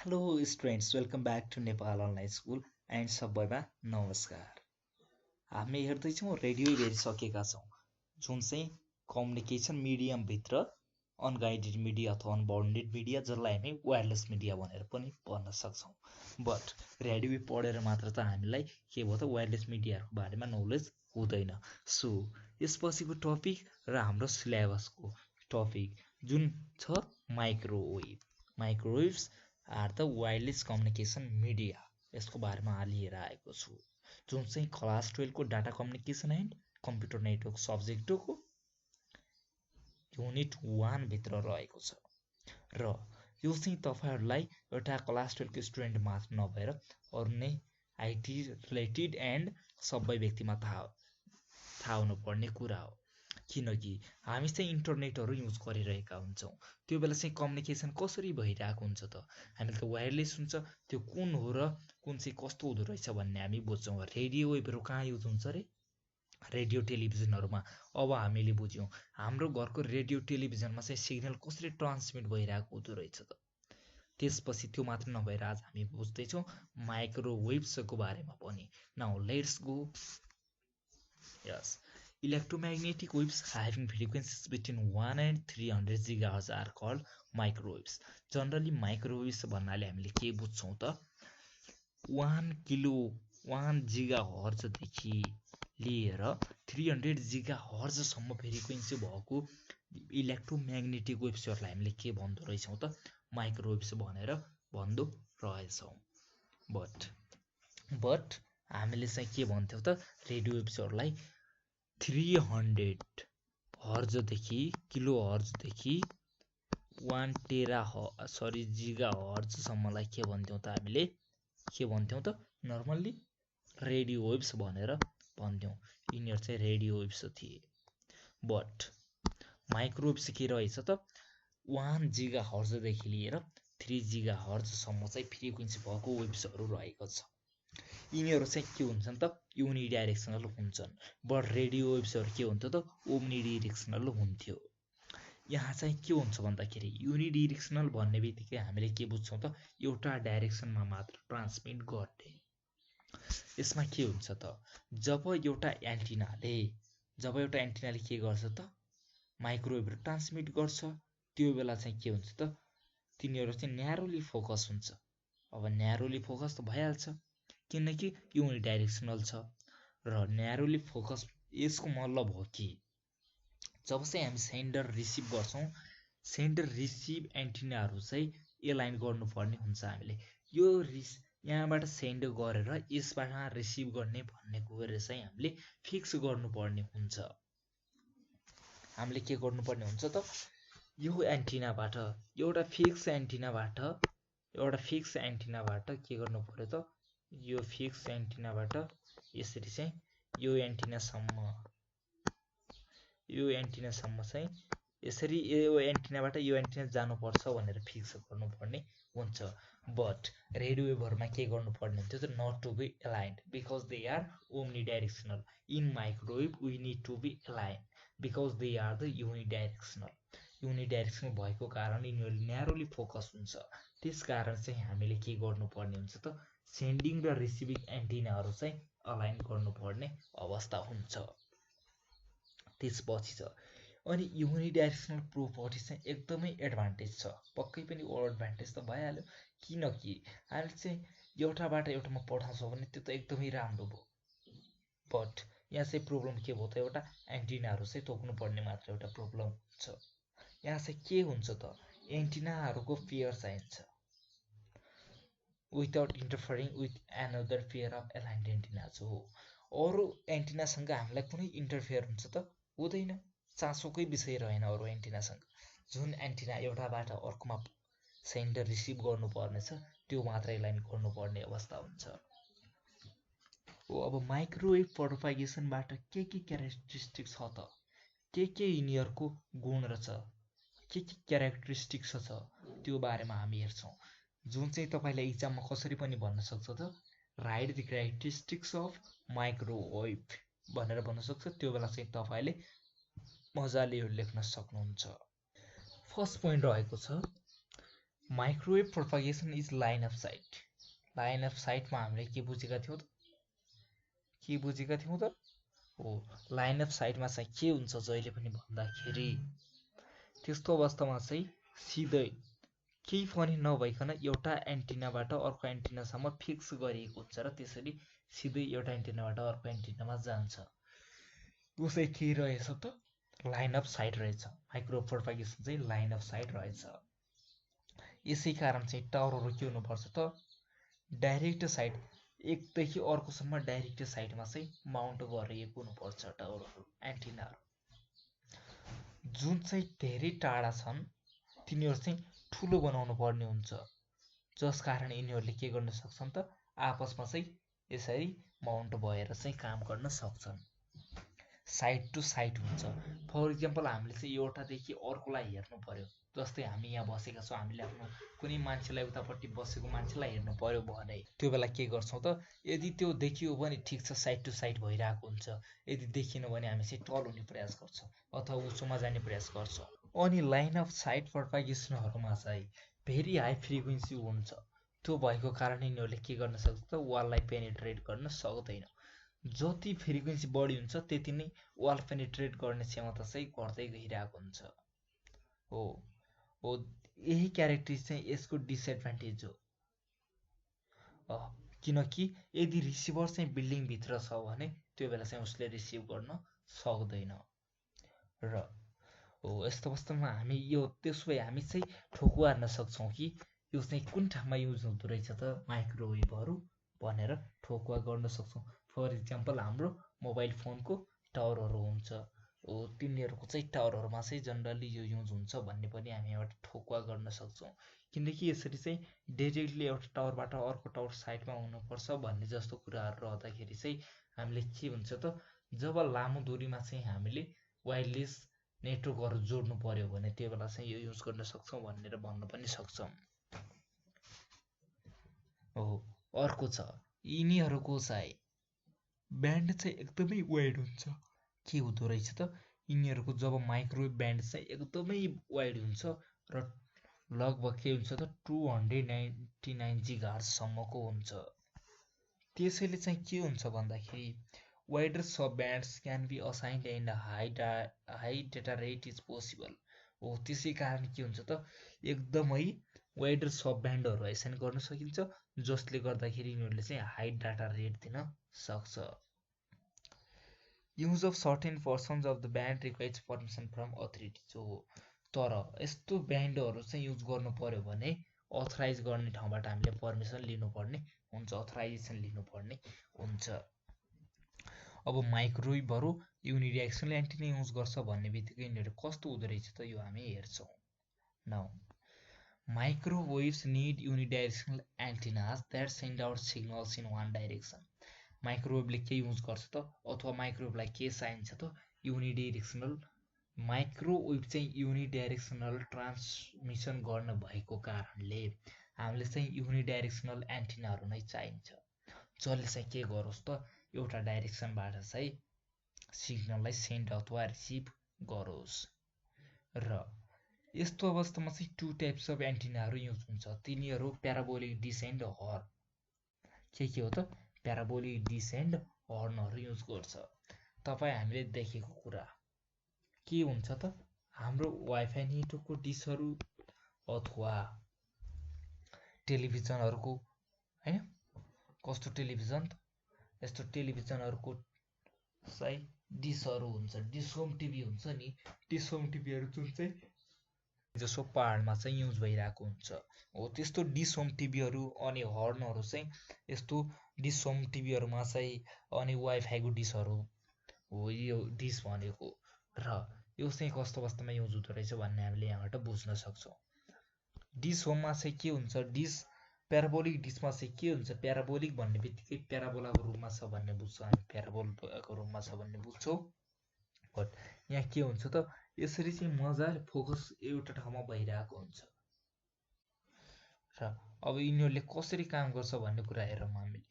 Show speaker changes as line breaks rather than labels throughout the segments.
Hello students, welcome back to Nepal online school and सबैमा नमस्कार। हामी हेर्दैछौँ रेडियो हेरिसकेका छौँ, जुन चाहिँ कम्युनिकेसन मिडियमभित्र अनगाइडेड मिडिया अथवा अनबाउन्डेड मिडिया, जसलाई हामी वायरलेस मिडिया भनेर पनि भन्न सक्छौँ। बट रेडियो पढेर मात्र त हामीलाई के भयो त वायरलेस मिडियाहरूको बारेमा नलेज हुँदैन। सो यसपछिको टपिक र हाम्रो सिलेबसको टपिक जुन छ microwaves are the wireless communication media, यसको बारेमा लिएर आएको छु, जुन चाहिँ क्लास 12को data communication and computer network सब्जेक्टको युनिट 1 भित्र रहेको छ। र यो चाहिँ तपाईहरुलाई एउटा क्लास 12 को स्टुडेन्ट मात्र नभएर अरु नै आईटी रिलेटेड एन्ड सबै व्यक्तिमा थाहा हुनुपर्ने कुरा हो। किनकि हामी चाहिँ इन्टरनेटहरू युज गरिरहेका हुन्छौँ, त्यो बेला चाहिँ कम्युनिकेसन कसरी भइरहेको हुन्छ त हामीले त वायरलेस हुन्छ, त्यो कुन हो र कुन चाहिँ कस्तो हुँदो रहेछ भन्ने हामी बुझ्छौँ। रेडियो वेभहरू कहाँ युज हुन्छ रे? रेडियो टेलिभिजनहरूमा। अब हामीले बुझ्यौँ हाम्रो घरको रेडियो टेलिभिजनमा चाहिँ सिग्नल कसरी ट्रान्समिट भइरहेको हुँदो रहेछ त। त्यसपछि त्यो मात्र नभएर आज हामी बुझ्दैछौँ माइक्रोवेव्सको बारेमा पनि। Now let's go. Yes, electromagnetic waves having frequencies between 1 and 300 GHz are called microwaves. Generally microwaves भन्नाले हामीले के बुझ्छौँ त 1 GHz देखि लिएर 300 GHz सम्म फ्रिक्वेन्सी भएको इलेक्ट्रोम्याग्नेटिक वेव्सहरूलाई हामीले के भन्दो रहेछौँ त माइक्रोवेव्स भनेर भन्दो रहेछौँ। बट हामीले चाहिँ के भन्थ्यौँ त रेडियो वेव्सहरूलाई 300 हर्जदेखि किलो हर्जदेखि 1 जिगा हर्जसम्मलाई के भन्थ्यौँ त हामीले के भन्थ्यौँ त नर्मल्ली रेडियो वेव्स भनेर भन्थ्यौँ। यिनीहरू चाहिँ रेडियो वेव्स थिए। बट माइक्रोवेव्स के रहेछ त 1 जिगा हर्जदेखि लिएर 3 जिगा हर्जसम्म चाहिँ फ्रिक्वेन्सी भएको वेव्सहरू रहेको छ। यिनीहरू चाहिँ के हुन्छन् त युनिडाइरेक्सनल हुन्छन्। बट रेडियो वेव्सहरू के हुन्थ्यो त ओम्निडाइरेक्सनल हुन्थ्यो। यहाँ चाहिँ के हुन्छ भन्दाखेरि युनिडाइरेक्सनल भन्ने बित्तिकै हामीले के बुझ्छौँ त एउटा डाइरेक्सनमा मात्र ट्रान्समिट गर्ने। यसमा के हुन्छ त जब एउटा एन्टिनाले के गर्छ त माइक्रोवेभ ट्रान्समिट गर्छ, त्यो बेला चाहिँ के हुन्छ त तिनीहरू चाहिँ न्यारोली फोकस हुन्छ। अब न्यारोली फोकस त भइहाल्छ किनकि युनिडाइरेक्सनल छ र न्यारोली फोकस। यसको मतलब हो कि जब चाहिँ हामी सेन्डर रिसिभ गर्छौँ, सेन्डर रिसिभ एन्टिनाहरू चाहिँ एलाइन गर्नुपर्ने हुन्छ। हामीले यो यहाँबाट सेन्ड गरेर यसबाट रिसिभ गर्ने भन्ने कुरा चाहिँ हामीले फिक्स गर्नुपर्ने हुन्छ। हामीले के गर्नुपर्ने हुन्छ त यो एन्टिनाबाट एउटा फिक्स एन्टिनाबाट के गर्नु पर्यो त यो फिक्स एन्टिनाबाट यसरी चाहिँ यो एन्टिनासम्म चाहिँ यसरी यो एन्टिनाबाट यो एन्टिना जानुपर्छ भनेर फिक्स गर्नुपर्ने हुन्छ। बट रेडियो वेभहरूमा के गर्नुपर्ने हुन्थ्यो त not to be aligned because they are omnidirectional. In microwave we need to be aligned because they are the unidirectional. Unidirectional भएको कारण यिनीहरू न्यारोली फोकस हुन्छ। त्यस कारण चाहिँ हामीले के गर्नुपर्ने हुन्छ त सेन्डिङ र रिसिभिङ एन्टिनाहरू चाहिँ अलाइन गर्नुपर्ने अवस्था हुन्छ। त्यसपछि छ अनि युनिडाइरेक्सनल प्रोपर्टी चाहिँ एकदमै एडभान्टेज छ। पक्कै पनि एडभान्टेज त भइहाल्यो किनकि हामीले चाहिँ एउटाबाट एउटामा पठाउँछौँ भने त्यो त एकदमै राम्रो भयो। बट यहाँ चाहिँ प्रब्लम के भयो त एउटा एन्टिनाहरू चाहिँ तोक्नुपर्ने मात्र एउटा प्रब्लम हुन्छ। यहाँ चाहिँ के हुन्छ त एन्टिनाहरूको पेयर चाहिन्छ without interfering with another pair of aligned antennas हो। अरू एन्टिनासँग हामीलाई कुनै इन्टरफेयर हुन्छ त हुँदैन, चासोकै विषय रहेन अरू एन्टिनासँग। जुन एन्टिना एउटाबाट अर्कोमा सेन्डर रिसिभ गर्नुपर्नेछ त्यो मात्र एलाइन गर्नुपर्ने अवस्था हुन्छ। अब माइक्रोवेभ प्रोपागेसनबाट के क्यारेक्टरिस्टिक्स छ त के यिनीहरूको गुण रहेछ, के क्यारेक्टरिस्टिक्स छ त्यो बारेमा हामी हेर्छौँ। जुन चाहिँ तपाईँलाई इक्जाममा कसरी पनि भन्न सक्छ त right the characteristics of microwave भनेर भन्न सक्छ। त्यो बेला चाहिँ तपाईँले मजाले यो लेख्न सक्नुहुन्छ। फर्स्ट पोइन्ट रहेको छ microwave propagation is line of sight. Line of साइटमा हामीले के बुझेका थियौँ त हो लाइन अफ साइटमा चाहिँ के हुन्छ जहिले पनि भन्दाखेरि त्यस्तो अवस्थामा चाहिँ सिधै केही पनि नभइकन एउटा एन्टिनाबाट अर्को एन्टिनासम्म फिक्स गरिएको हुन्छ र त्यसरी सिधै एउटा एन्टिनाबाट अर्को एन्टिनामा जान्छ। त्यो चाहिँ के रहेछ त लाइन अफ साइट रहेछ। माइक्रोवेभ प्रोपागेसन चाहिँ लाइन अफ साइट रहेछ। यसै कारण चाहिँ टावरहरू के हुनुपर्छ त डाइरेक्ट साइट एकदेखि अर्कोसम्म डाइरेक्ट साइटमा चाहिँ माउन्ट गरिएको हुनुपर्छ टावरहरू एन्टिनाहरू। जुन चाहिँ धेरै टाढा छन् तिनीहरू चाहिँ ठुलो बनाउनु पर्ने हुन्छ, जस कारण यिनीहरूले के गर्न सक्छन् त आपसमा चाहिँ यसरी माउन्ट भएर चाहिँ काम गर्न सक्छन्। साइड टु साइड हुन्छ। फर इक्जाम्पल हामीले चाहिँ एउटादेखि अर्कोलाई हेर्नु पर्यो, जस्तै हामी यहाँ बसेका छौँ, हामीले आफ्नो कुनै मान्छेलाई उतापट्टि बसेको मान्छेलाई हेर्नु पर्यो भने त्यो बेला के गर्छौँ त यदि त्यो देखियो भने ठिक छ साइड टु साइड भइरहेको हुन्छ, यदि देखिएन भने हामी चाहिँ टल हुने प्रयास गर्छौँ अथवा उच्चमा जाने प्रयास गर्छौँ। अनि लाइन अफ साइट प्रोपागेसनहरूमा चाहिँ भेरी हाई फ्रिक्वेन्सी हुन्छ। त्यो भएको कारण यिनीहरूले के गर्न सक्छ त वाललाई पेनिट्रेट गर्न सक्दैन। जति फ्रिक्वेन्सी बढी हुन्छ त्यति नै वाल पेनिट्रेट गर्ने क्षमता चाहिँ घट्दै गइरहेको हुन्छ। हो यही क्यारेक्टरिस्टिक चाहिँ यसको डिसएडभान्टेज हो। किनकि यदि रिसिभर चाहिँ बिल्डिङभित्र छ भने त्यो बेला चाहिँ उसले रिसिभ गर्न सक्दैन। र यस्तो अवस्थामा हामी यो त्यसो भए हामी चाहिँ ठोकुवा हार्न सक्छौँ कि यो चाहिँ कुन ठाउँमा युज हुँदो रहेछ त माइक्रोवेभहरू भनेर ठोकुवा गर्न सक्छौँ। फर इक्जाम्पल हाम्रो मोबाइल फोनको टावरहरू हुन्छ, तिनीहरूको चाहिँ टावरहरूमा चाहिँ जनरली यो युज हुन्छ भन्ने पनि हामी यहाँबाट ठोकुवा गर्न सक्छौँ। किनकि यसरी चाहिँ डाइरेक्टली एउटा टावरबाट अर्को टावर साइडमा हुनुपर्छ भन्ने जस्तो कुराहरू रहँदाखेरि चाहिँ हामीले के हुन्छ त जब लामो दूरीमा चाहिँ हामीले वायरलेस नेटवर्कहरू जोड्नु पर्यो भने त्यो बेला चाहिँ यो युज गर्न सक्छौँ भनेर भन्न पनि सक्छौँ। अर्को छ यिनीहरूको चाहिँ ब्यान्ड चाहिँ एकदमै वाइड हुन्छ। के हुँदो रहेछ त यिनीहरूको जब माइक्रोवेभ ब्यान्ड चाहिँ एकदमै वाइड हुन्छ र लगभग के हुन्छ त 299 GHz-सम्मको हुन्छ। त्यसैले चाहिँ के हुन्छ भन्दाखेरि wider sub-bands can be assigned and high data rate is possible। त्यसै कारण के हुन्छ त एकदमै वाइडर सब ब्यान्डहरू एसाइन गर्न सकिन्छ, जसले गर्दाखेरि यिनीहरूले चाहिँ हाई डाटा रेट दिन सक्छ। Use of certain persons of the band requires permission from authorities हो। तर यस्तो ब्यान्डहरू चाहिँ युज गर्नु पर्यो भने अथराइज गर्ने ठाउँबाट हामीले पर्मिसन लिनुपर्ने हुन्छ, अथराइजेसन लिनुपर्ने हुन्छ। अब माइक्रोवेभहरू युनिडाइरेक्सनल एन्टिना युज गर्छ भन्ने बित्तिकै यिनीहरू कस्तो हुँदो रहेछ त यो हामी हेर्छौँ। Now microwaves need unidirectional antennas that send out signals in one direction. माइक्रोवेभले के युज गर्छ त अथवा माइक्रोवेभलाई के चाहिन्छ त युनिडाइरेक्सनल। माइक्रोवेभ चाहिँ युनिडाइरेक्सनल ट्रान्समिसन गर्न भएको कारणले हामीले चाहिँ युनिडाइरेक्सनल एन्टिनाहरू नै चाहिन्छ, जसले चाहिँ के गरोस् त एउटा डाइरेक्सनबाट चाहिँ सिग्नललाई सेन्ड अथवा रिसिभ गरोस्। र यस्तो अवस्थामा चाहिँ टु टाइप्स अफ एन्टिनाहरू युज हुन्छ। तिनीहरू प्याराबोलिक डिस एन्ड हर्न। के हो त प्याराबोलिक डिस एन्ड हर्नहरू युज गर्छ। तपाईँ हामीले देखेको कुरा के हुन्छ त हाम्रो वाइफाई नेटवर्कको डिसहरू अथवा टेलिभिजनहरूको हैन कस्तो टेलिभिजन त यस्तो टेलिभिजनहरूको चाहिँ डिसहरू हुन्छ, डिस होम टिभी हुन्छ नि, डिस होम टिभीहरू जुन चाहिँ जसो पहाडमा चाहिँ युज भइरहेको हुन्छ हो त्यस्तो डिस होम टिभीहरू अनि हर्नहरू चाहिँ यस्तो डिस होम टिभीहरूमा चाहिँ अनि वाइफाईको डिसहरू हो यो डिस भनेको। र यो चाहिँ कस्तो अवस्थामा युज हुँदो रहेछ भन्ने हामीले यहाँबाट बुझ्न सक्छौँ। डिस होममा चाहिँ के हुन्छ, डिस प्याराबोलिक डिसमा चाहिँ के हुन्छ, प्याराबोलिक भन्ने बित्तिकै प्याराबोलाको रूपमा छ भन्ने बुझ्छौँ हामी, प्याराबोलाको रूपमा छ भन्ने बुझ्छौँ। बट यहाँ के हुन्छ त यसरी चाहिँ मजाले फोकस एउटा ठाउँमा भइरहेको हुन्छ। र अब यिनीहरूले कसरी काम गर्छ भन्ने कुरा हेरौँ हामीले।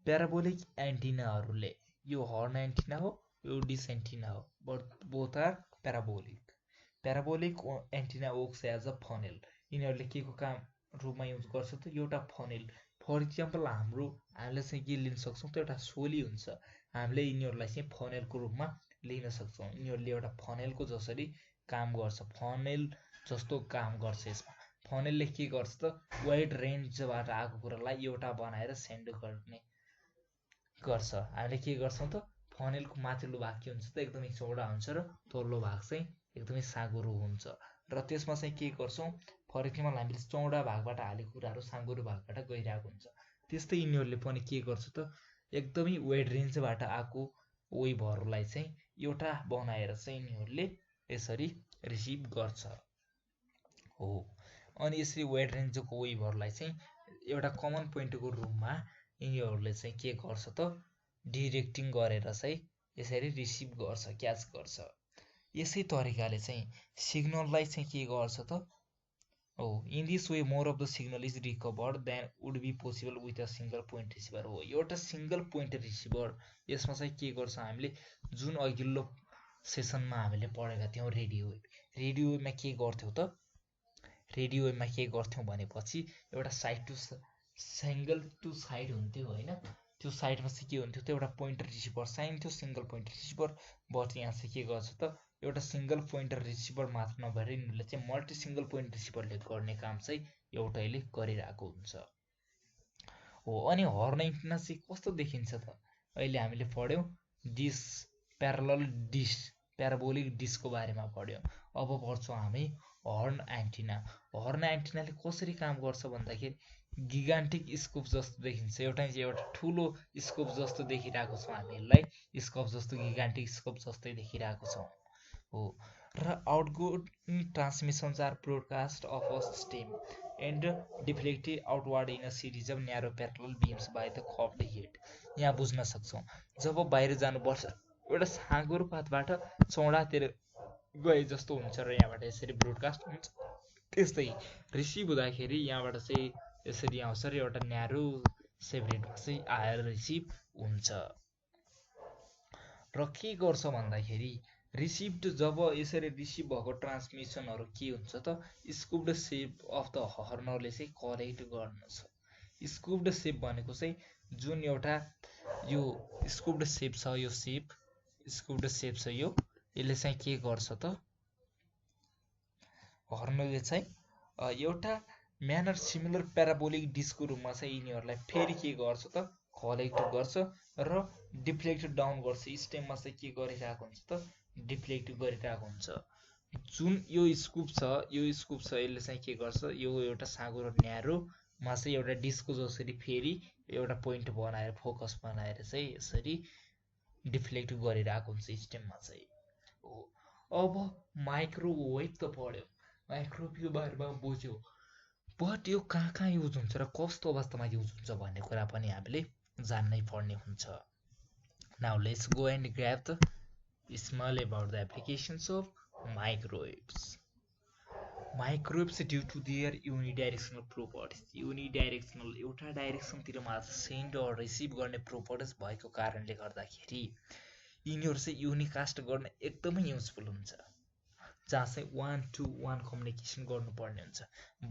प्याराबोलिक एन्टिनाहरूले यो हर्न एन्टिना हो, यो डिस एन्टिना हो, both are parabolic. Parabolic antenna works as a funnel. यिनीहरूले के को काम रूपमा युज गर्छ त एउटा फनेल. फर इक्जाम्पल हामीले चाहिँ के लिन सक्छौँ त एउटा सोली हुन्छ. हामीले यिनीहरूलाई चाहिँ फनेलको रूपमा लिन सक्छौँ. यिनीहरूले एउटा फनेलको जसरी काम गर्छ, फनेल जस्तो काम गर्छ. यसमा फनेलले के गर्छ त वाइड रेन्जबाट आएको कुरालाई एउटा बनाएर सेन्ड गर्ने गर्छ. हामीले के गर्छौँ त फनेलको माथिल्लो भाग के हुन्छ त एकदमै चौडा हुन्छ र तल्लो भाग चाहिँ एकदमै साँघुरो हुन्छ. र त्यसमा चाहिँ के गर्छौँ, फर इक्जाम्पल हामीले चौडा भागबाट हालेको कुराहरू साँघुरो भागबाट गइरहेको हुन्छ. त्यस्तै यिनीहरूले पनि के गर्छ त एकदमै वाइड रेन्जबाट आएको वेभहरूलाई चाहिँ एउटा बनाएर चाहिँ यिनीहरूले यसरी रिसिभ गर्छ हो. अनि यसरी वाइड रेन्जको वेभहरूलाई चाहिँ एउटा कमन पोइन्टको रूपमा यिनीहरूले चाहिँ के गर्छ त डिरेक्टिङ गरेर चाहिँ यसरी रिसिभ गर्छ, क्याच गर्छ. यसै तरिकाले चाहिँ सिग्नललाई चाहिँ के गर्छ त in this way more of the signal is recovered then would be possible with a single point receiver हो. एउटा सिङ्गल पोइन्ट रिसिभर. यसमा चाहिँ के गर्छ हामीले जुन अघिल्लो सेसनमा हामीले पढेका थियौँ रेडियो वेभमा के गर्थ्यौँ त रेडियो वेभमा के गर्थ्यौँ भनेपछि एउटा side to single to side हुन्थ्यो होइन. त्यो साइडमा चाहिँ के हुन्थ्यो त एउटा पोइन्टर रिसिभर चाहिन्थ्यो, सिङ्गल पोइन्टर रिसिभर. बट यहाँ चाहिँ के गर्छ त एउटा सिङ्गल पोइन्टर रिसिभर मात्र नभएर यिनीहरूले चाहिँ मल्टी सिङ्गल पोइन्ट रिसिभरले गर्ने काम चाहिँ एउटैले गरिरहेको हुन्छ हो. अनि हर्न एन्टिना चाहिँ कस्तो देखिन्छ त अहिले हामीले पढ्यौँ डिस प्याराबोलिक डिसको बारेमा पढ्यौँ. अब पढ्छौँ हामी हर्न एन्टिना. हर्न एन्टिनाले कसरी काम गर्छ भन्दाखेरि गिगान्टिक स्कोप जस्तो देखिन्छ. एउटा ठुलो स्कोप जस्तो देखिरहेको छौँ हामीहरूलाई, स्कोप जस्तो गिगान्टिक स्कोप जस्तै देखिरहेको छौँ हो. र outgoing transmissions are broadcast of a stem and deflected outward in a series of narrow parallel beams by the curved head. यहाँ बुझ्न सक्छौँ जब बाहिर जानुपर्छ एउटा साँघुरो पातबाट चौडातिर गए जस्तो हुन्छ र यहाँबाट यसरी ब्रोडकास्ट हुन्छ. त्यस्तै रिसिभ हुँदाखेरि यहाँबाट चाहिँ यसरी आउँछ र एउटा न्यारो सेपरेटमा चाहिँ आएर रिसिभ हुन्छ. र के गर्छ भन्दाखेरि रिसिभ्ड जब यसरी रिसिभ भएको ट्रान्समिसनहरू के हुन्छ त स्कुप्ड सेप अफ द हर्नरले चाहिँ कलेक्ट गर्नु छ. स्कुप्ड सेप भनेको चाहिँ जुन एउटा यो स्कुप्ड सेप छ, यो स्कुप्ड सेप छ यसले चाहिँ के गर्छ त हर्नरले चाहिँ एउटा म्यानर सिमिलर प्याराबोलिक डिस्कको रूपमा चाहिँ यिनीहरूलाई फेरि के गर्छ त कलेक्ट गर्छ र डिफ्लेक्ट डाउन गर्छ. स्टेममा चाहिँ के गरिरहेको हुन्छ त डिफ्लेक्ट गरिरहेको हुन्छ. जुन यो स्कुप छ यसले चाहिँ के गर्छ यो एउटा साँघुरो न्यारोमा चाहिँ एउटा डिस्कको जसरी फेरि एउटा पोइन्ट बनाएर फोकस बनाएर चाहिँ यसरी डिफ्लेक्ट गरिरहेको हुन्छ स्टेममा चाहिँ हो. अब माइक्रोवेभ त पढ्यो, माइक्रोवेभको बारेमा बुझ्यो, बट यो कहाँ युज हुन्छ र कस्तो अवस्थामा युज हुन्छ भन्ने कुरा पनि हामीले जान्नै पर्ने हुन्छ. Now let's go and grab the small about the applications of microwaves. Microwaves due to their unidirectional properties. Unidirectional एउटा डाइरेक्सनतिर मात्र सेन्ड र रिसिभ गर्ने प्रोपर्टिज भएको कारणले गर्दाखेरि यिनीहरू चाहिँ युनिकास्ट गर्न एकदमै युजफुल हुन्छ, जहाँ चाहिँ 1-to-1 कम्युनिकेसन गर्नुपर्ने हुन्छ.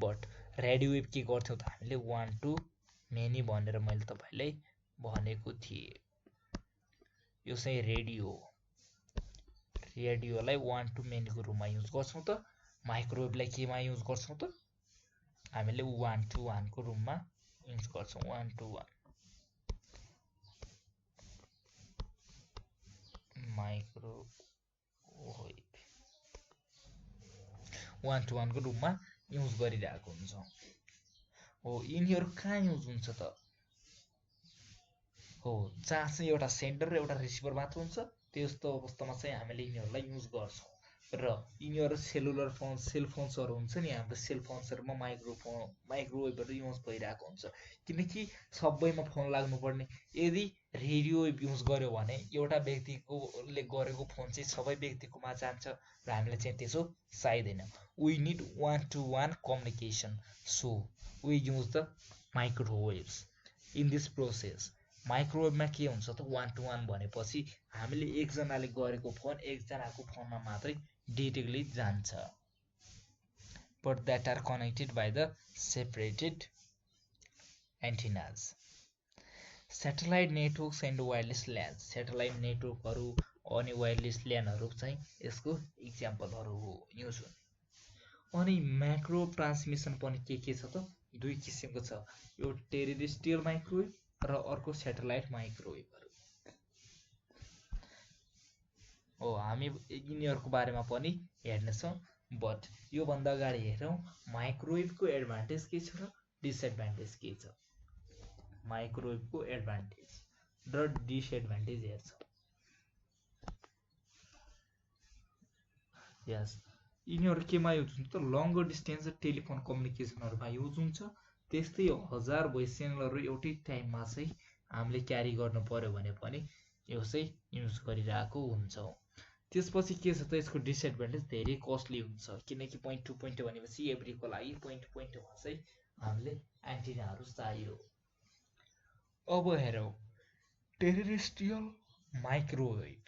बट रेडियो वेभ के गर्थ्यौँ त हामीले 1-to-many भनेर मैले तपाईँलाई भनेको थिएँ. यो चाहिँ रेडियोलाई 1-to-many को रूपमा युज गर्छौँ त माइक्रोवेभलाई केमा युज गर्छौँ त हामीले 1-to-1 को रूपमा युज गर्छौँ. 1-to-1 माइक्रोवेभ 1-to-1 को रूपमा युज गरिरहेको हुन्छौँ हो. यिनीहरू कहाँ युज हुन्छ त हो जहाँ चाहिँ एउटा सेन्डर र एउटा रिसिभर मात्र हुन्छ. त्यस्तो अवस्थामा चाहिँ हामीले यिनीहरूलाई युज गर्छौँ. र यिनीहरू सेलफोन्सहरू हुन्छ नि, हाम्रो सेलफोन्सहरूमा माइक्रोवेभहरू युज भइरहेको हुन्छ. किनकि सबैमा फोन लाग्नुपर्ने. यदि रेडियो वेभ युज गर्यो भने एउटा व्यक्तिले गरेको फोन चाहिँ सबै व्यक्तिकोमा जान्छ र हामीले चाहिँ त्यसो चाहिँदैन. We need 1-to-1 communication, so we use the microwaves. In this process माइक्रोवेभमा के हुन्छ त 1 to 1 भनेपछि हामीले एकजनाले गरेको फोन एकजनाको फोनमा मात्रै डिरेक्टली जान्छ, but that are connected by the separated antennas. Satellite networks and wireless LANs, satellite नेटवर्कहरू अनि वायरलेस ल्यानहरू चाहिँ यसको इक्जाम्पलहरू हो युज हुने। अनि म्याक्रो ट्रान्समिसन पनि के छ त दुई किसिमको छ, यो टेरेस्ट्रियल माइक्रोवेभ र अर्को स्याटेलाइट माइक्रोवेभहरू हो। हामी यिनीहरूको बारेमा पनि हेर्नेछौँ, बट योभन्दा अगाडि हेरौँ माइक्रोवेभको एडभान्टेज के छ र डिसएडभान्टेज के छ। माइक्रोवेभको एडभान्टेज र डिसएडभान्टेज हेर्छौँ। यस, यिनीहरू केमा युज हुन्छ त लङ्गर डिस्टेन्स र टेलिफोन कम्युनिकेसनहरूमा युज हुन्छ। त्यस्तै 1000 भोइस च्यानलहरू एउटै टाइममा चाहिँ हामीले क्यारी गर्नु पर्यो भने पनि यो चाहिँ युज गरिरहेको हुन्छौँ। त्यसपछि के छ त यसको डिसएडभान्टेज धेरै कस्टली हुन्छ, किनकि पोइन्ट टु पोइन्ट भनेपछि एभ्रीको लागि पोइन्ट टु पोइन्टमा चाहिँ हामीले एन्टिनाहरू चाहियो। अब हेरौँ टेरेस्ट्रियल माइक्रोवेभ।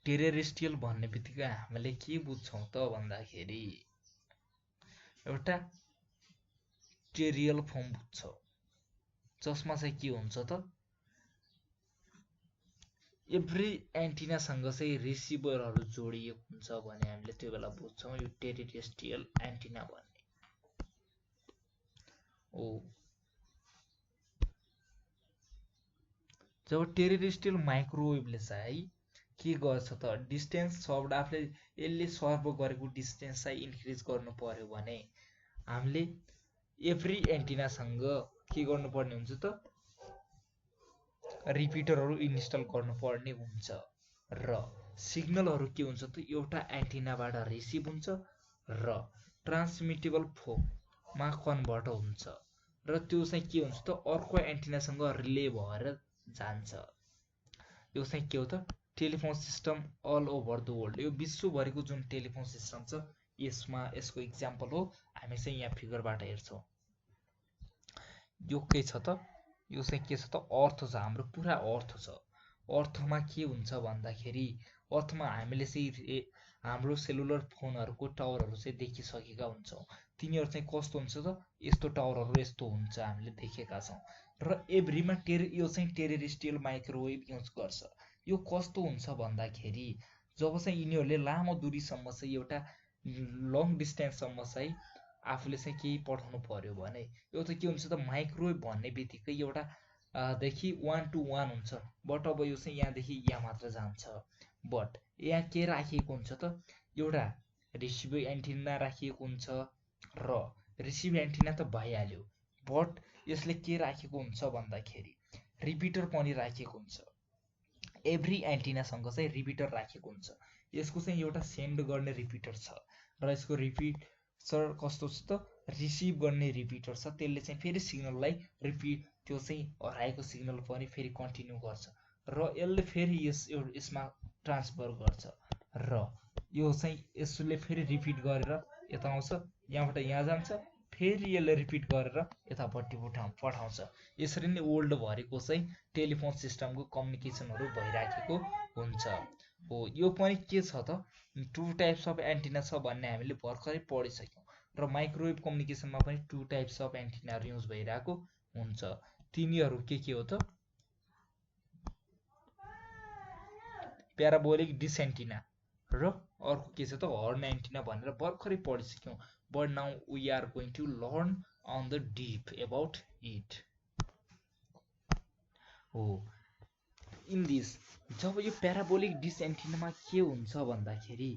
टेरेस्ट्रियल भन्ने बित्तिकै हामीले के बुझ्छौँ त भन्दाखेरि एउटा टेरियल फर्म बुझ्छौँ, जसमा चाहिँ के हुन्छ त एभ्री एन्टिनासँग चाहिँ रिसिभरहरू जोडिएको हुन्छ भने हामीले त्यो बेला बुझ्छौँ यो टेरेस्ट्रियल एन्टिना भन्ने हो। जब टेरेस्ट्रियल माइक्रोवेभले चाहिँ के गर्छ त डिस्टेन्स सर्भड आफूले यसले सर्भ गरेको डिस्टेन्स चाहिँ इन्क्रिज गर्नु पर्यो भने हामीले एभ्री एन्टिनासँग के गर्नुपर्ने हुन्छ त रिपिटरहरू इन्स्टल गर्नुपर्ने हुन्छ र सिग्नलहरू के हुन्छ त एउटा एन्टिनाबाट रिसिभ हुन्छ र ट्रान्समिटेबल फर्ममा कन्भर्ट हुन्छ र त्यो चाहिँ के हुन्छ त अर्को एन्टिनासँग रिले भएर जान्छ। यो चाहिँ के हो त telephone system all over the world, यो विश्वभरिको जुन टेलिफोन सिस्टम छ यसको इक्जाम्पल हो। हामी चाहिँ यहाँ फिगरबाट हेर्छौँ यो के छ त यो चाहिँ के छ त अर्थ छ, हाम्रो पुरा अर्थ छ। अर्थमा के हुन्छ भन्दाखेरि अर्थमा हामीले चाहिँ हाम्रो सेलुलर फोनहरूको टावरहरू चाहिँ देखिसकेका हुन्छौँ। तिनीहरू चाहिँ कस्तो हुन्छ त यस्तो टावरहरू यस्तो हुन्छ हामीले देखेका छौँ र एभ्रीमा यो चाहिँ टेरेस्ट्रियल माइक्रोवेभ युज गर्छ। यो कस्तो हुन्छ भन्दाखेरि जब चाहिँ यिनीहरूले लामो दूरीसम्म चाहिँ एउटा लङ डिस्टेन्ससम्म चाहिँ आफूले चाहिँ केही पठाउनु पर्यो भने यो त के हुन्छ त माइक्रोवेभ भन्ने बित्तिकै एउटा देखि 1 to 1 हुन्छ, बट अब यो चाहिँ यहाँदेखि यहाँ मात्र जान्छ। बट यहाँ के राखिएको हुन्छ त एउटा रिसिभ एन्टिना राखिएको हुन्छ र रिसिभ एन्टिना त भइहाल्यो, बट यसले के राखेको हुन्छ भन्दाखेरि रिपिटर पनि राखेको हुन्छ। एभ्री एन्टिनासँग चाहिँ रिपिटर राखेको हुन्छ। यसको चाहिँ एउटा सेन्ड गर्ने रिपिटर छ र यसको रिपिटर कस्तो छ त रिसिभ गर्ने रिपिटर छ। त्यसले चाहिँ फेरि सिग्नललाई रिपिट त्यो चाहिँ हराएको सिग्नल पनि फेरि कन्टिन्यू गर्छ र यसले फेरि यसमा ट्रान्सफर गर्छ र यो चाहिँ यसले फेरि रिपिट गरेर यता आउँछ, यहाँबाट यहाँ जान्छ, फेरि यसले रिपिट गरेर यतापट्टि पठाउँछ। यसरी नै वर्ल्ड भरिको चाहिँ टेलिफोन सिस्टमको कम्युनिकेसनहरू भइराखेको हुन्छ हो। यो पनि के छ त 2 टाइप्स अफ एन्टिना छ भन्ने हामीले भर्खरै पढिसक्यौँ र माइक्रोवेभ कम्युनिकेसनमा पनि 2 टाइप्स अफ एन्टिनाहरू युज भइरहेको हुन्छ। तिनीहरू के हो त प्याराबोलिक डिस एन्टिना र अर्को के छ त हर्न एन्टिना भनेर भर्खरै पढिसक्यौँ। But now we are going to learn on the deep about it हो। इन दिस जब यो प्याराबोलिक डिस एन्टिनामा के हुन्छ भन्दाखेरि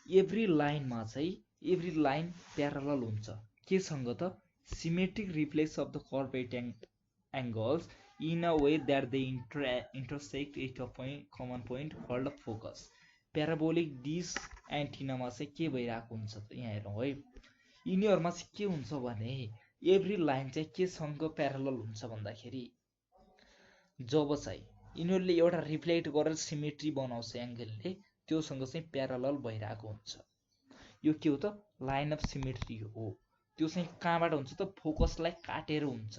एभ्री लाइनमा चाहिँ एभ्री लाइन प्यारलल हुन्छ केसँग त symmetric reflex of the curved angles in a way that they intersect at a common point called focus. Parabolic dish एन्टिनामा चाहिँ के भइरहेको हुन्छ त यहाँ हेरौँ है, यिनीहरूमा चाहिँ के हुन्छ भने एभ्री लाइन चाहिँ केसँग प्यारलल हुन्छ भन्दाखेरि जब चाहिँ यिनीहरूले एउटा रिफ्लेक्ट गरेर सिमेट्री बनाउँछ एङ्गलले त्योसँग चाहिँ प्यारलल भइरहेको हुन्छ। यो के हो त लाइन अफ सिमेट्री हो। त्यो चाहिँ कहाँबाट हुन्छ त फोकसलाई काटेर हुन्छ,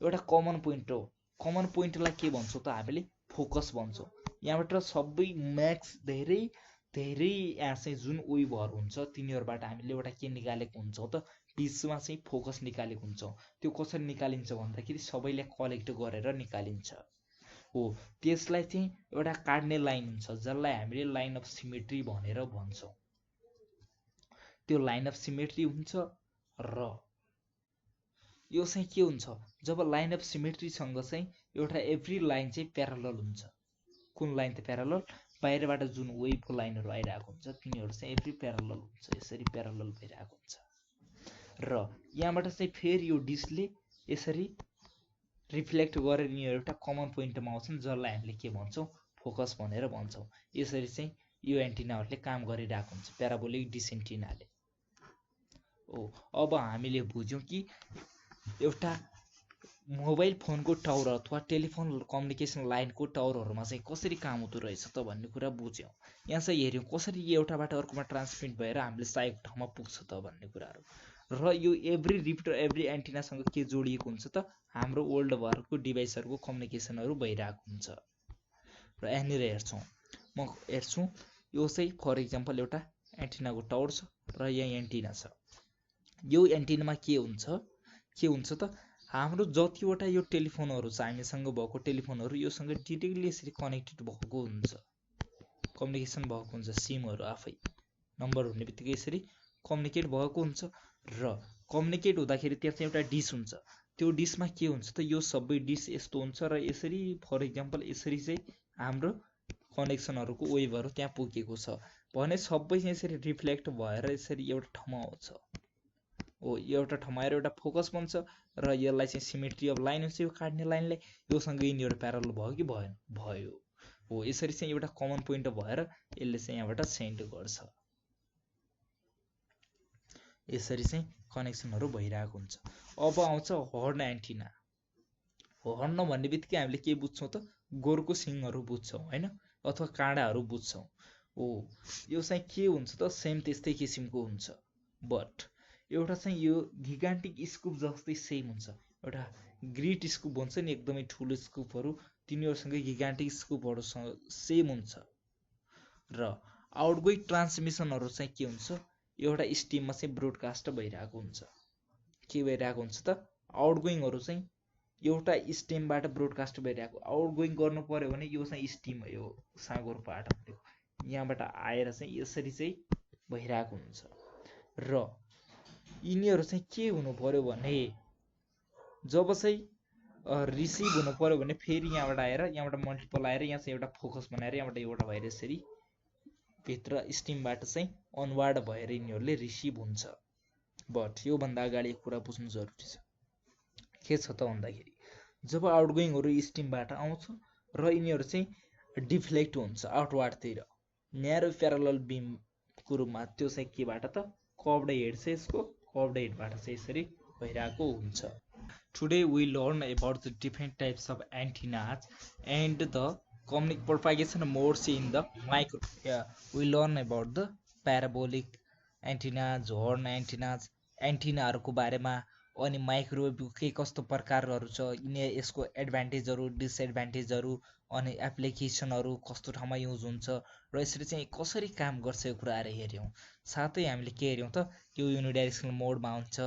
एउटा कमन पोइन्ट हो। कमन पोइन्टलाई के भन्छौँ त हामीले फोकस भन्छौँ। यहाँबाट सबै म्याक्स धेरै यहाँ चाहिँ जुन वेभहरू हुन्छ तिनीहरूबाट हामीले एउटा के निकालेको हुन्छौँ त बिचमा चाहिँ फोकस निकालेको हुन्छौँ। त्यो कसरी निकालिन्छ भन्दाखेरि सबैले कलेक्ट गरेर निकालिन्छ हो। त्यसलाई चाहिँ एउटा काट्ने लाइन हुन्छ जसलाई हामीले लाइन अफ सिमेट्री भनेर भन्छौँ। त्यो लाइन अफ सिमेट्री हुन्छ र यो चाहिँ के हुन्छ जब लाइन अफ सिमेट्रीसँग चाहिँ एउटा एभ्री लाइन चाहिँ प्यारलल हुन्छ। कुन लाइन त प्यारलल? बाहिरबाट जुन वेभको लाइनहरू आइरहेको हुन्छ तिनीहरू चाहिँ एभ्री प्यारलल हुन्छ, यसरी प्यारलल भइरहेको हुन्छ। र यहाँबाट चाहिँ फेरि यो डिसले यसरी रिफ्लेक्ट गरेर यिनीहरू एउटा कमन पोइन्टमा आउँछन् जसलाई हामीले के भन्छौँ फोकस भनेर भन्छौँ। यसरी चाहिँ यो एन्टिनाहरूले काम गरिरहेको हुन्छ प्याराबोलिक डिस एन्टिनाले। अब हामीले बुझ्यौँ कि एउटा मोबाइल फोनको टावर अथवा टेलिफोन कम्युनिकेसन लाइनको टावरहरूमा चाहिँ कसरी काम हुँदो रहेछ त भन्ने कुरा बुझ्यौँ। यहाँ चाहिँ हेऱ्यौँ कसरी एउटाबाट अर्कोमा ट्रान्समिट भएर हामीले चाहेको ठाउँमा पुग्छ त भन्ने कुराहरू। र यो एभ्री रिपिटर एभ्री एन्टिनासँग के जोडिएको हुन्छ त हाम्रो वर्ल्ड भरको डिभाइसहरूको कम्युनिकेसनहरू भइरहेको हुन्छ। र यहाँनिर हेर्छौँ, म हेर्छु यो चाहिँ फर इक्जाम्पल एउटा एन्टिनाको टावर छ र यहाँ एन्टिना छ। यो एन्टिनामा के हुन्छ त हाम्रो जतिवटा यो टेलिफोनहरू छ हामीसँग भएको टेलिफोनहरू योसँग डिरेक्टली यसरी कनेक्टेड भएको हुन्छ, कम्युनिकेसन भएको हुन्छ। सिमहरू आफै नम्बर हुने बित्तिकै यसरी कम्युनिकेट भएको हुन्छ र कम्युनिकेट हुँदाखेरि त्यहाँ चाहिँ एउटा डिस हुन्छ। त्यो डिसमा के हुन्छ त यो सबै डिस यस्तो हुन्छ र यसरी फर इक्जाम्पल यसरी चाहिँ हाम्रो कनेक्सनहरूको वेभहरू त्यहाँ पुगेको छ भने सबै चाहिँ यसरी रिफ्लेक्ट भएर यसरी एउटा ठाउँमा आउँछ। एउटा ठाउँमा आएर एउटा फोकस बन्छ र यसलाई चाहिँ सिमेट्री अफ लाइन हुन्छ। यो काट्ने लाइनलाई योसँग यिनीहरू प्यारलल भयो कि भएन? भयो हो। यसरी चाहिँ एउटा कमन पोइन्ट भएर यसले चाहिँ यहाँबाट सेन्ड गर्छ। यसरी चाहिँ कनेक्सनहरू भइरहेको हुन्छ। अब आउँछ हर्न एन्टिना। हर्न भन्ने बित्तिकै हामीले के बुझ्छौँ त गोरुको सिङहरू बुझ्छौँ होइन, अथवा काँडाहरू बुझ्छौँ। यो चाहिँ के हुन्छ त सेम त्यस्तै किसिमको हुन्छ, बट एउटा चाहिँ यो गिगान्टिक स्कुप जस्तै सेम हुन्छ। एउटा ग्रिट स्कुप भन्छ नि एकदमै ठुलो स्कुपहरू, तिनीहरूसँग गिगान्टिक स्कुपहरूसँग सेम हुन्छ। र आउटगोइङ ट्रान्समिसनहरू चाहिँ के हुन्छ एउटा स्टिममा चाहिँ ब्रोडकास्ट भइरहेको हुन्छ। के भइरहेको हुन्छ त आउटगोइङहरू चाहिँ एउटा स्टिमबाट ब्रोडकास्ट भइरहेको। आउटगोइङ गर्नु पर्यो भने यो चाहिँ स्टिम हो, यो साँगुरो पाटा यहाँबाट आएर चाहिँ यसरी चाहिँ भइरहेको हुन्छ। र यिनीहरू चाहिँ के हुनु पर्यो भने जब चाहिँ रिसिभ हुनु पर्यो भने फेरि यहाँबाट आएर यहाँबाट मल्टिपल आएर यहाँ चाहिँ एउटा फोकस बनाएर यहाँबाट एउटा भएर यसरी भित्र स्टिमबाट चाहिँ अनवार्ड भएर यिनीहरूले रिसिभ हुन्छ। बट योभन्दा अगाडि एक कुरा बुझ्नु जरुरी छ। के छ त भन्दाखेरि जब आउटगोइङहरू स्टिमबाट आउँछ र यिनीहरू चाहिँ डिफ्लेक्ट हुन्छ आउटवार्डतिर न्यारो प्यारलल बिमको रूपमा, त्यो चाहिँ केबाट त कर्भ्ड हेड चाहिँ यसको कर्भ्ड हेडबाट चाहिँ यसरी भइरहेको हुन्छ। Today we learn about the different types of antennas and the propagation modes in the micro. We learn about the parabolic antennas, horn antennas, एन्टिनाहरूको बारेमा, अनि माइक्रोवेभको के कस्तो प्रकारहरू छ, यसको एडभान्टेजहरू डिसएडभान्टेजहरू, अनि एप्लिकेसनहरू कस्तो ठाउँमा युज हुन्छ र यसरी चाहिँ कसरी काम गर्छ यो कुराहरू हेऱ्यौँ। साथै हामीले के हेऱ्यौँ त यो युनिडाइरेक्सनल मोडमा हुन्छ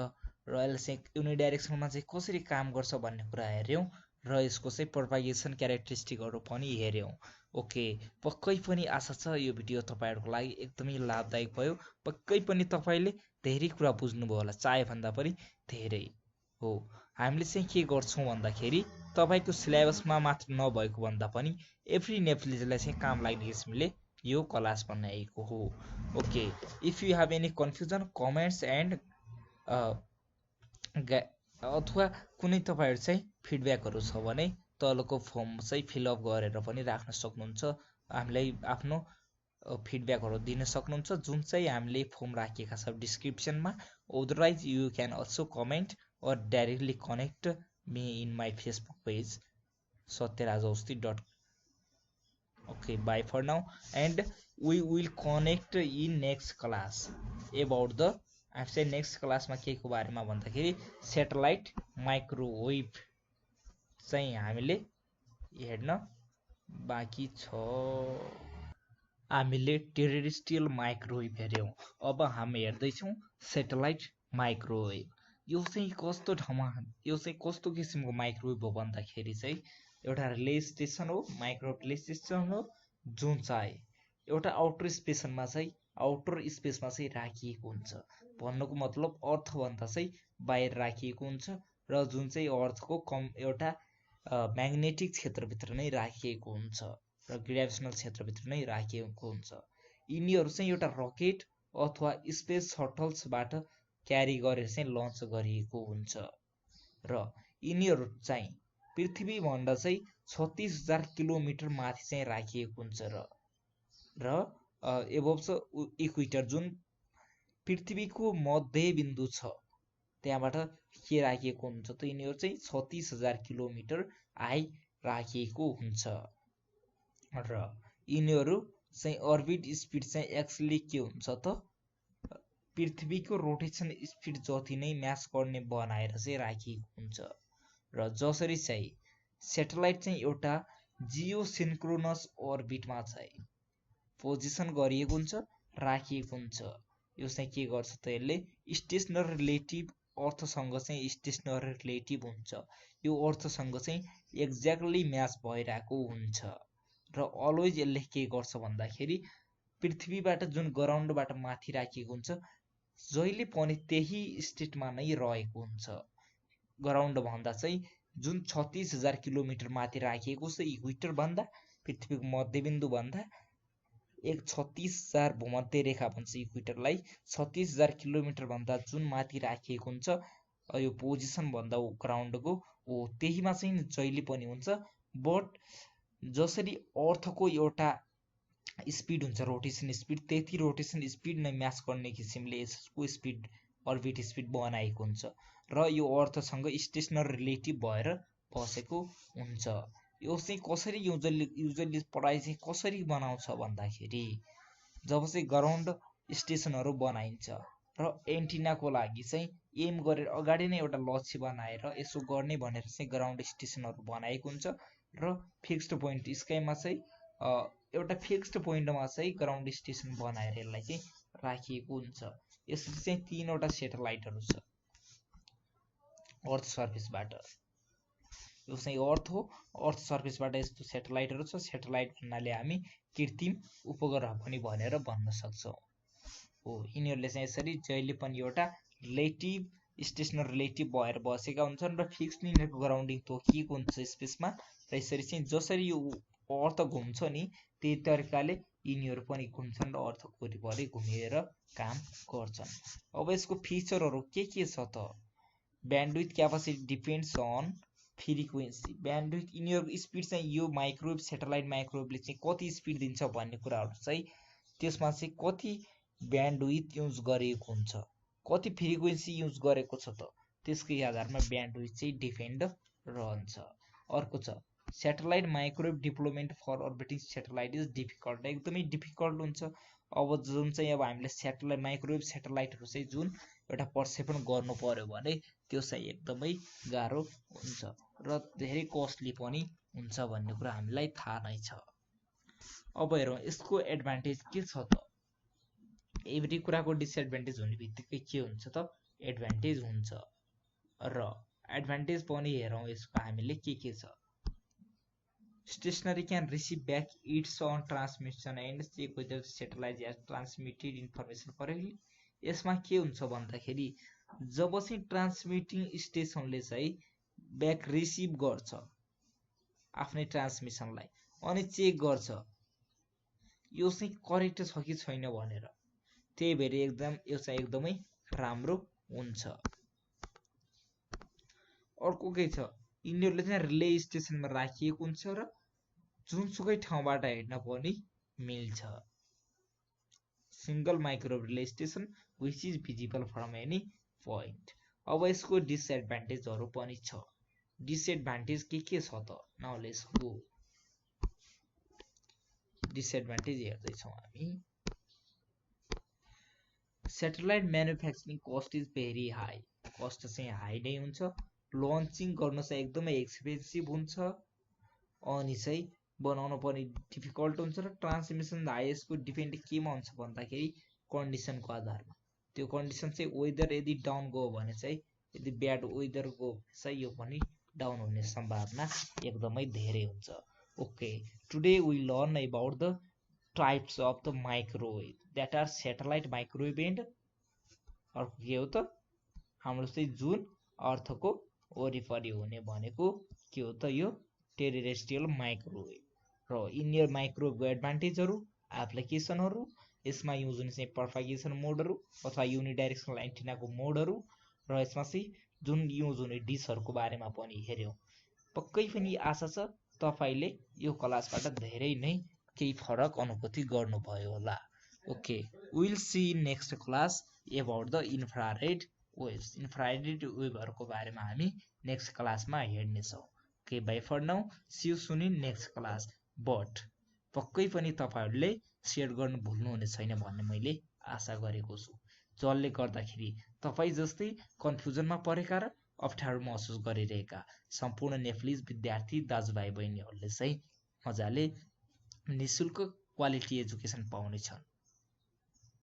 र यसले चाहिँ युनिडाइरेक्सनलमा चाहिँ कसरी काम गर्छ भन्ने कुरा हेऱ्यौँ र यसको चाहिँ प्रोपागेसन क्यारेक्टरिस्टिकहरू पनि हेऱ्यौँ। ओके, पक्कै पनि आशा छ यो भिडियो तपाईँहरूको लागि एकदमै लाभदायक भयो। पक्कै पनि तपाईँले धेरै कुरा बुझ्नुभयो होला, चाहे भन्दा पनि धेरै हो। हामीले चाहिँ के गर्छौँ भन्दाखेरि तपाईँको सिलेबसमा मात्र नभएको भन्दा पनि एभ्री नेप्लीलाई चाहिँ काम लाग्ने किसिमले यो क्लास बनाएको हो। Okay, if you have any confusion comments and अथवा कुनै तपाईँहरू चाहिँ फिडब्याकहरू छ भने तलको फर्म चाहिँ फिलअप गरेर पनि राख्न सक्नुहुन्छ। हामीलाई आफ्नो फिडब्याकहरू दिन सक्नुहुन्छ जुन चाहिँ हामीले फर्म राखेका छ डिस्क्रिप्सनमा। Otherwise you can also comment or directly connect me in my Facebook page satyarajausthi. Okay, bye for now, and we will connect in next class about the next class मा के को बारेमा भन्दाखेरि सेटेलाइट माइक्रोवेभ चाहिँ हामीले हेर्न बाँकी छ। हामीले टेरेस्ट्रियल माइक्रोवेभ हेऱ्यौँ, अब हामी हेर्दैछौँ सेटेलाइट माइक्रोवेभ। यो चाहिँ कस्तो किसिमको माइक्रोवेभ हो भन्दाखेरि चाहिँ एउटा रिले स्टेसन हो, माइक्रोवेभ रिले स्टेसन हो, जुन चाहिँ एउटा आउटर स्पेसमा चाहिँ राखिएको हुन्छ। भन्नुको मतलब अर्थभन्दा चाहिँ बाहिर राखिएको हुन्छ र जुन चाहिँ अर्थको एउटा म्याग्नेटिक क्षेत्रभित्र नै राखिएको हुन्छ र ग्रेभिटेसनल क्षेत्रभित्र नै राखिएको हुन्छ। यिनीहरू चाहिँ एउटा रकेट अथवा स्पेस सटल्सबाट क्यारी गरेर चाहिँ लन्च गरिएको हुन्छ र यिनीहरू चाहिँ पृथ्वीभन्दा चाहिँ 36,000 किलोमिटर माथि चाहिँ राखिएको हुन्छ र एबभ इक्वेटर जुन पृथ्वीको मध्यबिन्दु छ त्यहाँबाट के राखिएको हुन्छ त यिनीहरू चाहिँ 36,000 किलोमिटर राखिएको हुन्छ र यिनीहरू चाहिँ अर्बिट स्पिड चाहिँ एक्चुअली के हुन्छ त पृथ्वीको रोटेसन स्पिड जति नै म्याच गर्ने बनाएर चाहिँ राखिएको हुन्छ र जसरी चाहिँ सेटेलाइट चाहिँ एउटा जियो सिन्क्रोनस अर्बिटमा चाहिँ पोजिसन गरिएको हुन्छ, राखिएको हुन्छ। यो चाहिँ के गर्छ त यसले स्टेसनरी रिलेटिभ अर्थसँग चाहिँ स्टेसनरी रिलेटिभ हुन्छ। यो अर्थसँग चाहिँ एक्ज्याक्टली म्याच भइरहेको हुन्छ र अलवेज यसले के गर्छ भन्दाखेरि पृथ्वीबाट जुन ग्राउन्डबाट माथि राखिएको हुन्छ जहिले पनि त्यही स्टेटमा नै रहेको हुन्छ। ग्राउन्ड भन्दा चाहिँ जुन 36,000 किलोमिटर माथि राखिएको छ इक्वेटर भन्दा पृथ्वीको मध्यबिन्दु भन्दा 36,000 भूमध्य रेखा भन्छ इक्वेटरलाई, 36,000 किलोमिटर भन्दा जुन माथि राखिएको हुन्छ यो पोजिसन भन्दा ग्राउन्डको हो त्यहीमा चाहिँ जहिले पनि हुन्छ। बट जसरी अर्थको एउटा स्पिड हुन्छ रोटेसन स्पिड, त्यति रोटेसन स्पिड नै म्याच गर्ने किसिमले यसको स्पिड अर्बिट स्पिड बनाएको हुन्छ र यो अर्थसँग स्टेसनरी रिलेटिभ भएर बसेको हुन्छ। यो चाहिँ कसरी युजली पढाइ चाहिँ कसरी बनाउँछ भन्दाखेरि जब चाहिँ ग्राउन्ड स्टेसनहरू बनाइन्छ र एन्टिनाको लागि चाहिँ एम गरेर अगाडि नै एउटा लक्ष्य बनाएर यसो गर्ने भनेर चाहिँ ग्राउन्ड स्टेसनहरू बनाएको हुन्छ र फिक्स्ड पोइन्ट स्काइमा चाहिँ एउटा फिक्स्ड पोइन्टमा चाहिँ ग्राउन्ड स्टेसन बनाएर यसलाई चाहिँ राखिएको हुन्छ। यसरी चाहिँ 3वटा सेटेलाइटहरू छ अर्थ सर्फेसबाट। यो चाहिँ अर्थ हो, अर्थ सर्फेसबाट यस्तो सेटेलाइटहरू छ। सेटेलाइट भन्नाले हामी कृत्रिम उपग्रह पनि भनेर भन्न सक्छौँ हो। यिनीहरूले चाहिँ यसरी जहिले पनि एउटा रिलेटिभ स्टेसनरी रिलेटिभ भएर बसेका हुन्छन् र फिक्स यिनीहरूको ग्राउन्डिङ तोकिएको हुन्छ स्पेसमा र यसरी चाहिँ जसरी यो अर्थ घुम्छ नि त्यही तरिकाले यिनीहरू पनि घुम्छन् र अर्थको वरिपरि घुमेर काम गर्छन्। अब यसको फिचरहरू के छ त bandwidth capacity depends on frequency. Bandwidth यिनीहरूको स्पिड चाहिँ यो माइक्रोवेभ सेटेलाइट माइक्रोवेभले चाहिँ कति स्पिड दिन्छ भन्ने कुराहरू चाहिँ त्यसमा चाहिँ कति ब्यान्डविड्थ युज गरेको हुन्छ, कति फ्रिक्वेन्सी युज गरेको छ त त्यसकै आधारमा ब्यान्डविड्थ चाहिँ डिपेन्ड रहन्छ। अर्को छ satellite microwave deployment for orbiting satellite is difficult. एकदमै डिफिकल्ट हुन्छ। अब जुन चाहिँ अब हामीले सेटेलाइट माइक्रोवेभ सेटेलाइटहरू चाहिँ जुन एउटा प्रक्षेपण गर्नु पर्यो भने त्यो चाहिँ एकदमै गाह्रो हुन्छ र धेरै कस्टली पनि हुन्छ भन्ने कुरा हामीलाई थाहा नै छ। अब हेरौँ यसको एडभान्टेज के छ त। एभ्री कुराको डिसएडभान्टेज हुने बित्तिकै के हुन्छ त एडभान्टेज हुन्छ र एडभान्टेज पनि हेरौँ यसको हामीले के छ। Stationary can receive back its own transmission and check whether satellite has transmitted information correctly. यसमा के हुन्छ भन्दाखेरि जब चाहिँ ट्रान्समिटिङ स्टेसनले चाहिँ ब्याक रिसिभ गर्छ आफ्नै ट्रान्समिसनलाई अनि चेक गर्छ यो चाहिँ करेक्ट छ कि छैन भनेर, त्यही भएर यो चाहिँ एकदमै राम्रो हुन्छ। अर्को के छ यिनीहरूले चाहिँ रिले स्टेसनमा राखिएको हुन्छ र जुनसुकै ठाउँबाट हेर्न पनि मिल्छ। Single microwave relay station which is visible from any point. अब यसको डिसएडभान्टेजहरू पनि छ। डिसएडभान्टेज के छ त नाउ लेट्स गो। डिसएडभान्टेज हेर्दैछौँ हामी। Satellite manufacturing cost is very high. Cost चाहिँ हाई नै हुन्छ लन्चिङ गर्नु चाहिँ एकदमै एक्सपेन्सिभ हुन्छ अनि चाहिँ बनाउन पनि डिफिकल्ट हुन्छ र ट्रान्समिसन हाइएस्टको डिपेन्ड केमा हुन्छ भन्दाखेरि कन्डिसनको आधारमा। त्यो कन्डिसन चाहिँ वेदर यदि डाउन गयो भने चाहिँ, यदि ब्याड वेदर गयो भने चाहिँ यो पनि डाउन हुने सम्भावना एकदमै धेरै हुन्छ। Okay, today we learn about the types of the microwave that are satellite microwave and अर्को के हो त हाम्रो चाहिँ जुन अर्थको वरिपरि हुने भनेको के हो त यो टेरेस्ट्रियल माइक्रोवेभ। र इनियर माइक्रोवेभको एडभान्टेजहरू, एप्लिकेसनहरू, यसमा युज हुने चाहिँ प्रोपागेसन मोडहरू अथवा युनिडाइरेक्सनल एन्टिनाको मोडहरू र यसमा चाहिँ जुन युज हुने डिसहरूको बारेमा पनि हेऱ्यौँ। पक्कै पनि आशा छ तपाईँले यो क्लासबाट धेरै नै केही फरक अनुभूति गर्नुभयो होला। Okay, will see next class about the infrared waves. Infrared वेभहरूको बारेमा हामी नेक्स्ट क्लासमा हेर्नेछौँ। Okay, bye for now, see you soon in next class. But पक्कै पनि तपाईँहरूले सेयर गर्नु भुल्नुहुने छैन भन्ने मैले आशा गरेको छु, जसले गर्दाखेरि तपाईँ जस्तै कन्फ्युजनमा परेका र अप्ठ्यारो महसुस गरिरहेका सम्पूर्ण नेफलिज विद्यार्थी दाजुभाइ बहिनीहरूले चाहिँ मजाले निःशुल्क क्वालिटी एजुकेसन पाउनेछन्।